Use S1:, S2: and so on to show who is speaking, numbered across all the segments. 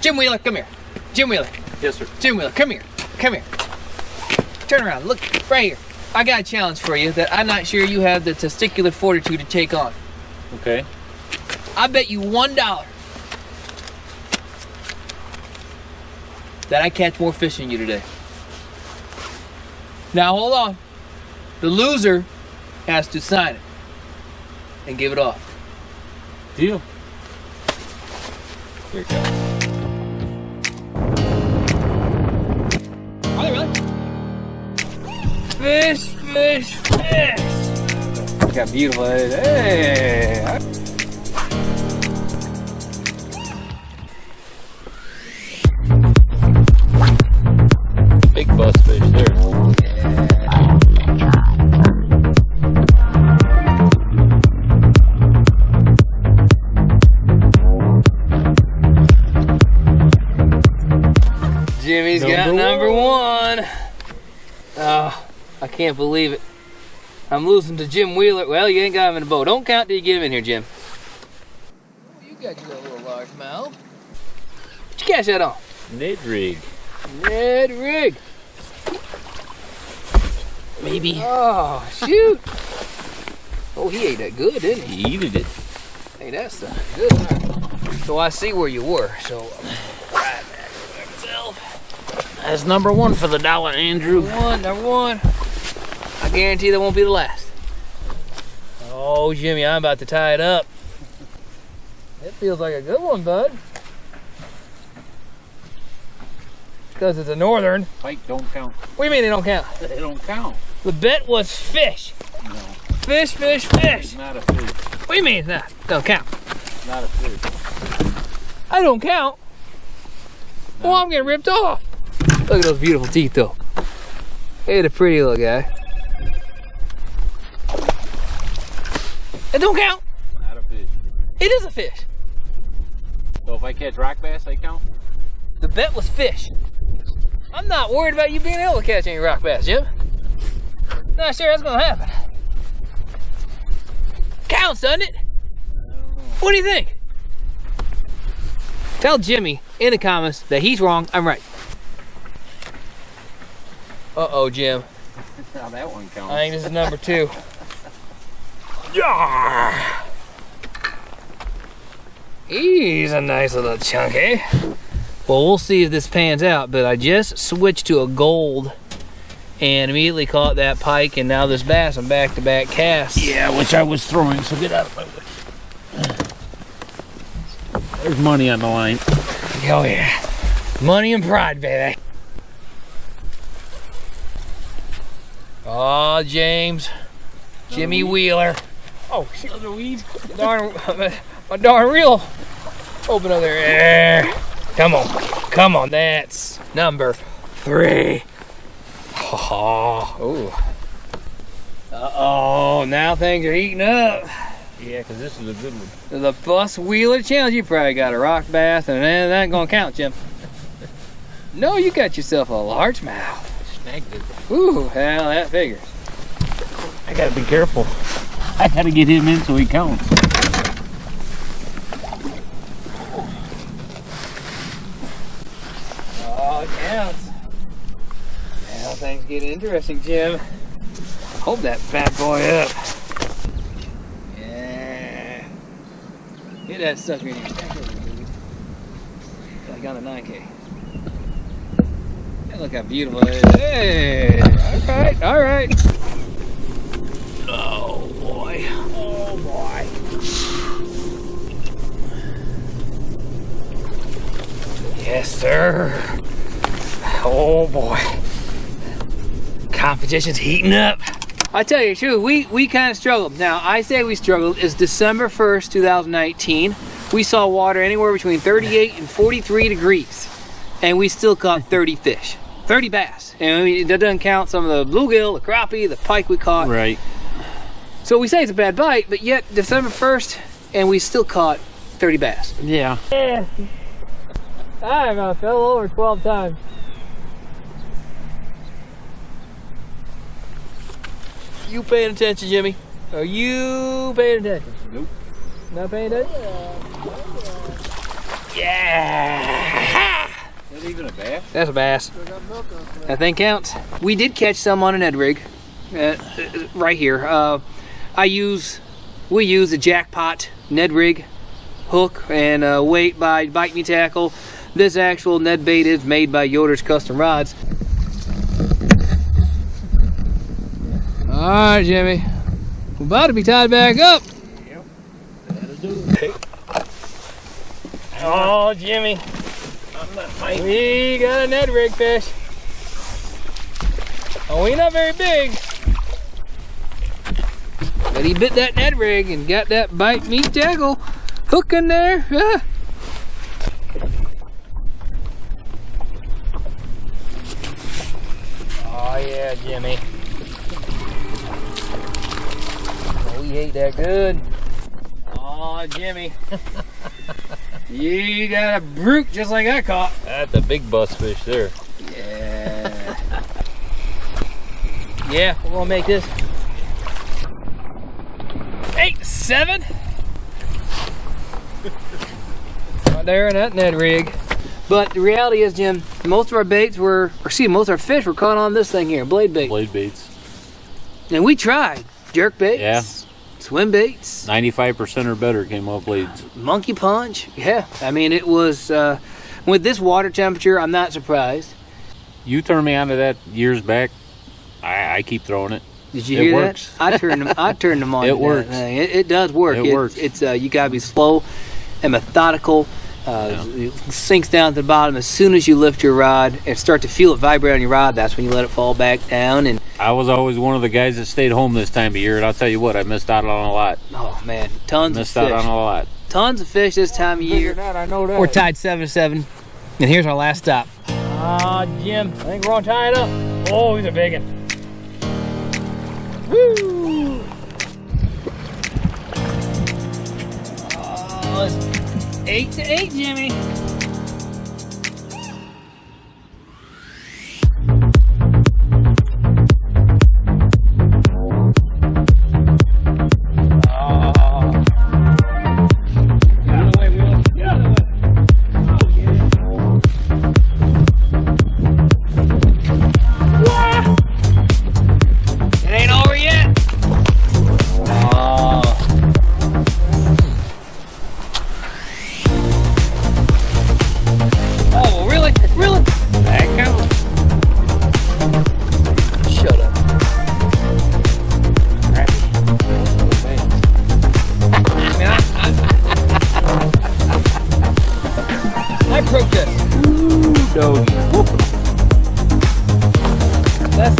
S1: Jim Wheeler, come here. Jim Wheeler.
S2: Yes, sir.
S1: Jim Wheeler, come here. Come here. Turn around. Look right here. I got a challenge for you that I'm not sure you have the testicular fortitude to take on.
S2: Okay.
S1: I bet you $1 that I catch more fish than you today. Now hold on. The loser has to sign it and give it off.
S2: Deal.
S1: Here it goes. Are they really? Fish, fish, fish. Look how beautiful it is. Hey.
S2: Big bus fish there.
S1: Jimmy's got number one. Oh, I can't believe it. I'm losing to Jim Wheeler. Well, you ain't got him in the boat. Don't count till you get him in here, Jim. Oh, you got your little largemouth. What'd you catch that on?
S2: Ned rig.
S1: Ned rig.
S2: Maybe.
S1: Oh, shoot. Oh, he ate that good, didn't he?
S2: He eated it.
S1: Hey, that's good. So I see where you were. So right back to myself.
S2: That's number one for the dollar, Andrew.
S1: Number one. I guarantee that won't be the last. Oh, Jimmy, I'm about to tie it up. It feels like a good one, bud. Because it's a northern.
S2: Pike don't count.
S1: What do you mean they don't count?
S2: They don't count.
S1: The bet was fish.
S2: No.
S1: Fish, fish, fish.
S2: It's not a fish.
S1: What do you mean it's not? Don't count.
S2: It's not a fish.
S1: I don't count. Well, I'm getting ripped off. Look at those beautiful teeth, though. Hey, the pretty little guy. It don't count.
S2: Not a fish.
S1: It is a fish.
S2: So if I catch rock bass, they count?
S1: The bet was fish. I'm not worried about you being able to catch any rock bass, Jim. Not sure that's gonna happen. Counts, doesn't it? What do you think? Tell Jimmy in the comments that he's wrong, I'm right. Uh-oh, Jim.
S2: Now that one counts.
S1: I think this is number 2. Yeah. He's a nice little chunky. Well, we'll see if this pans out, but I just switched to a gold and immediately caught that pike, and now this bass on back-to-back casts.
S2: Yeah, which I was throwing, so get out of my way. There's money on the line.
S1: Oh yeah, money and pride, baby. Oh, James, Jimmy Wheeler. Oh, shit, another weed. My darn reel. Open up there. Come on, that's number 3. Oh. Uh-oh, now things are heating up.
S2: Yeah, because this is a good one.
S1: The Bus Wheeler Challenge, you probably got a rock bass, and that ain't gonna count, Jim. No, you got yourself a largemouth.
S2: Snagged it.
S1: Ooh, hell, that figures.
S2: I gotta be careful. I gotta get him in so he counts.
S1: Oh, it counts. Now things get interesting, Jim. Hold that bad boy up. Yeah. Get that sucker in here. Like on a 9K. Hey, look how beautiful it is. Hey! All right. Oh boy. Oh boy. Yes, sir. Oh boy. Competition's heating up. I tell you the truth, we kind of struggled. Now, I say we struggled. It's December 1st, 2019. We saw water anywhere between 38 and 43 degrees. And we still caught 30 fish. 30 bass. And I mean, that doesn't count some of the bluegill, the crappie, the pike we caught.
S2: Right.
S1: So we say it's a bad bite, but yet December 1st, and we still caught 30 bass.
S2: Yeah.
S1: Yeah. I fell over 12 times. You paying attention, Jimmy? Are you paying attention?
S2: Nope.
S1: Not paying attention? Yeah!
S2: even a bass?
S1: That's a bass. That thing counts. We did catch some on a Ned rig, right here. We use a Jackpot Ned rig hook and weight by Bite Me Tackle. This actual Ned bait is made by Yoder's Custom Rods. All right, Jimmy, we're about to be tied back up.
S2: Yep, that'll do it.
S1: Oh, Jimmy, we got a Ned rig fish. Oh, he's not very big, but he bit that Ned rig and got that Bite Me Tackle hook in there. Ah. Oh yeah, Jimmy. Oh, we ate that good. Oh, Jimmy. You got a brute just like I caught.
S2: That's a big bus fish there.
S1: Yeah. Yeah, we're gonna make this 8-7. Right there in that Ned rig. But the reality is, Jim, most of our baits were, most of our fish were caught on this thing here, blade bait.
S2: Blade baits.
S1: And we tried jerk baits,
S2: Yeah.
S1: swim baits,
S2: 95% or better came off blades.
S1: monkey punch. Yeah, I mean, it was, with this water temperature, I'm not surprised.
S2: You turned me onto that years back. I keep throwing it.
S1: Did you hear
S2: works.
S1: that? I turned them on.
S2: It
S1: to that
S2: works.
S1: thing. It does work.
S2: It works.
S1: It's you gotta be slow and methodical. It sinks down to the bottom as soon as you lift your rod and start to feel it vibrate on your rod. That's when you let it fall back down. And
S2: I was always one of the guys that stayed home this time of year, and I'll tell you what, I missed out on a lot.
S1: oh man, tons
S2: Missed
S1: of
S2: out
S1: fish.
S2: on a lot.
S1: Tons of fish this time of year.
S2: I know that.
S1: We're tied 7-7, and here's our last stop. Jim, I think we're gonna tie it up. Oh, he's a big one. Woo! Oh, it's 8-8, Jimmy.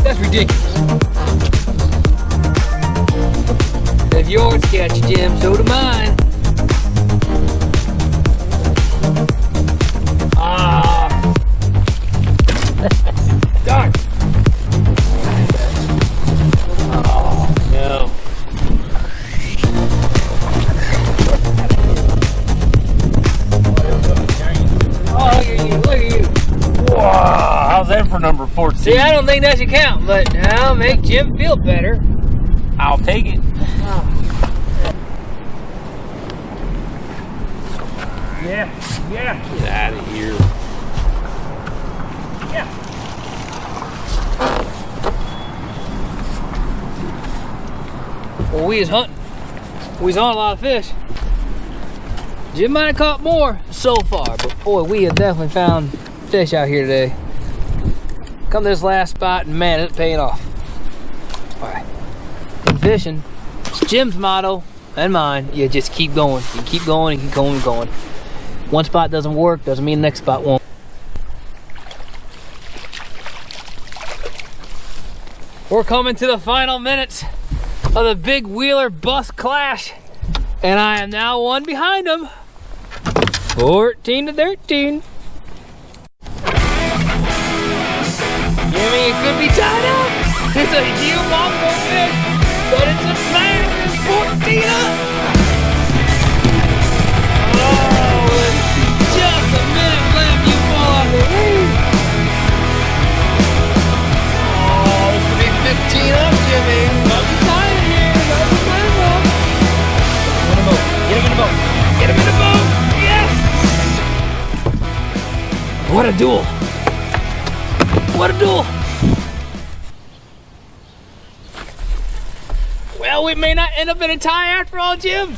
S1: That's ridiculous. If yours catch, Jim, so do mine. Darn. Oh, no. Oh, look at you, look at you.
S2: Wow, how's that for number 14?
S1: See, I don't think that should count, but I'll make Jim feel better.
S2: I'll take it.
S1: Yeah.
S2: Get out of here.
S1: Yeah. Well, we was hunting. We was on a lot of fish. Jim might have caught more so far, but boy, we have definitely found fish out here today. Come to this last spot, and man, it's paying off. All right, in fishing, it's Jim's motto and mine. You just keep going. You keep going and keep going and going. One spot doesn't work, doesn't mean the next spot won't. We're coming to the final minutes of the big Wheeler bus clash, and I am now one behind them, 14-13. Jimmy, it could be tied up. It's a huge monster fish, but it's a smash. It's 14 up. Oh, with just a minute left, you fall off the lead. Oh, this could be 15 up, Jimmy. Nothing tied here. Nothing tied up. Get him in the boat. Get him in the boat. Get him in the boat. Yes. What a duel. What a duel. Well, we may not end up in a tie after all, Jim.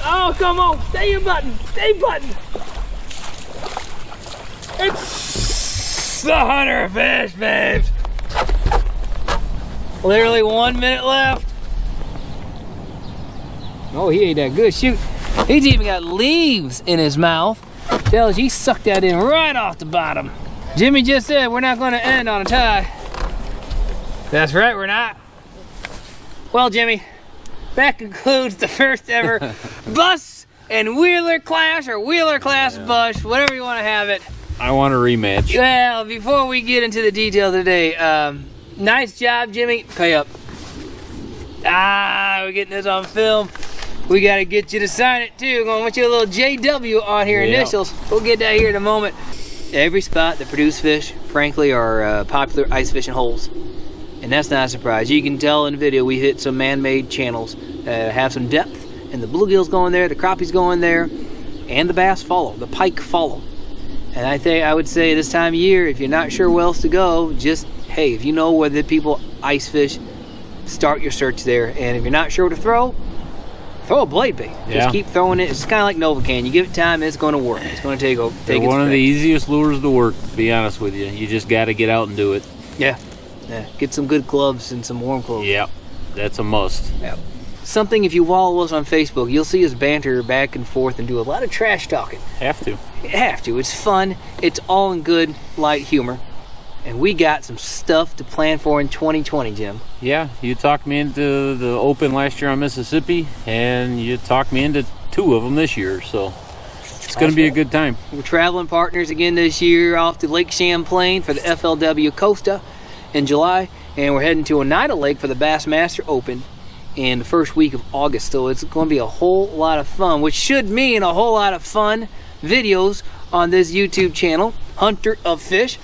S1: Oh, come on, stay button, stay button. It's the hunter fish, babes. Literally 1 minute left. Oh, he ain't that good. Shoot, he's even got leaves in his mouth. Tells you he sucked that in right off the bottom. Jimmy just said we're not gonna end on a tie. That's right, we're not. Well, Jimmy, that concludes the first ever bus and wheeler clash, or wheeler class bus, whatever you want to have it.
S2: I want a rematch.
S1: Well, before we get into the details today, nice job, Jimmy. Pay up. Ah, we're getting this on film. We got to get you to sign it too. We're gonna want you a little JW on here, initials. We'll get that here in a moment. Every spot that produce fish, frankly, are popular ice fishing holes. And that's not a surprise. You can tell in the video we hit some man-made channels that have some depth, and the bluegills go in there, the crappies go in there, and the bass follow, the pike follow. And I would say this time of year, if you're not sure where else to go, just, hey, if you know where the people ice fish, start your search there. And if you're not sure what to throw a blade bait. Just keep throwing it. It's kind of like Novocaine. You give it time, it's going to work. It's going to take its
S2: one of the easiest lures to work, to be honest with you. You just got to get out and do it.
S1: Yeah. Get some good gloves and some warm clothes.
S2: Yeah, that's a must.
S1: Yeah. Something, if you follow us on Facebook, you'll see us banter back and forth and do a lot of trash talking.
S2: Have to.
S1: You have to. It's fun. It's all in good, light humor. And we got some stuff to plan for in 2020, Jim.
S2: Yeah, you talked me into the Open last year on Mississippi, and you talked me into 2 of them this year, so it's going to be a good time.
S1: We're traveling partners again this year off to Lake Champlain for the FLW Costa in July, and we're heading to Oneida Lake for the Bassmaster Open in the first week of August. So it's going to be a whole lot of fun, which should mean a whole lot of fun videos on this YouTube channel, Hunter of Fish.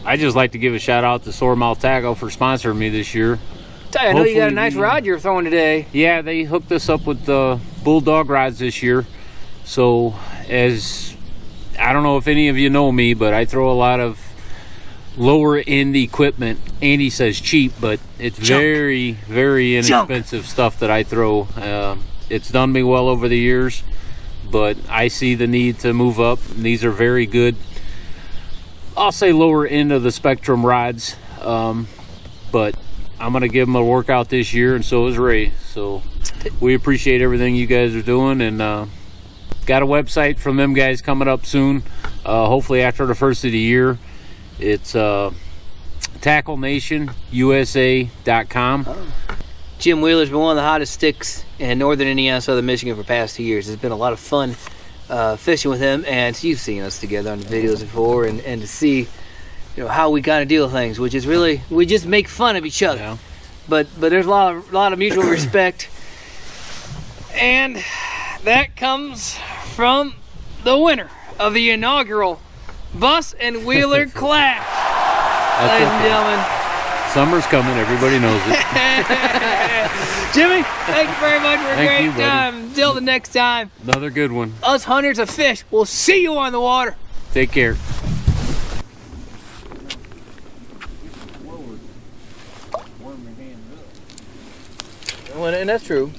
S2: I just like to give a shout out to Soremouth Tackle for sponsoring me this year.
S1: I know you got a nice rod you're throwing today.
S2: Yeah, they hooked us up with the Bulldog rods this year. So, as I don't know if any of you know me, but I throw a lot of lower end equipment. Andy says cheap, but it's very, very inexpensive stuff that I throw. It's done me well over the years, but I see the need to move up. And these are very good, I'll say lower end of the spectrum rods, but I'm going to give them a workout this year, and so is Ray. So we appreciate everything you guys are doing, and got a website from them guys coming up soon, hopefully after the first of the year. It's TackleNationUSA.com.
S1: Jim Wheeler's been one of the hottest sticks in northern Indiana, southern Michigan for the past 2 years. It's been a lot of fun fishing with him, and you've seen us together on the videos before, and to see how we kind of deal with things, which is really, we just make fun of each other.
S2: Yeah.
S1: But there's a lot of mutual respect, and that comes from the winner of the inaugural Bus and Wheeler Clash. Ladies and gentlemen,
S2: summer's coming, everybody knows it.
S1: Jimmy, thank you very much for a great time. Until the next time,
S2: another good one.
S1: Us hunters of fish, we'll see you on the water.
S2: Take care.
S1: And that's true.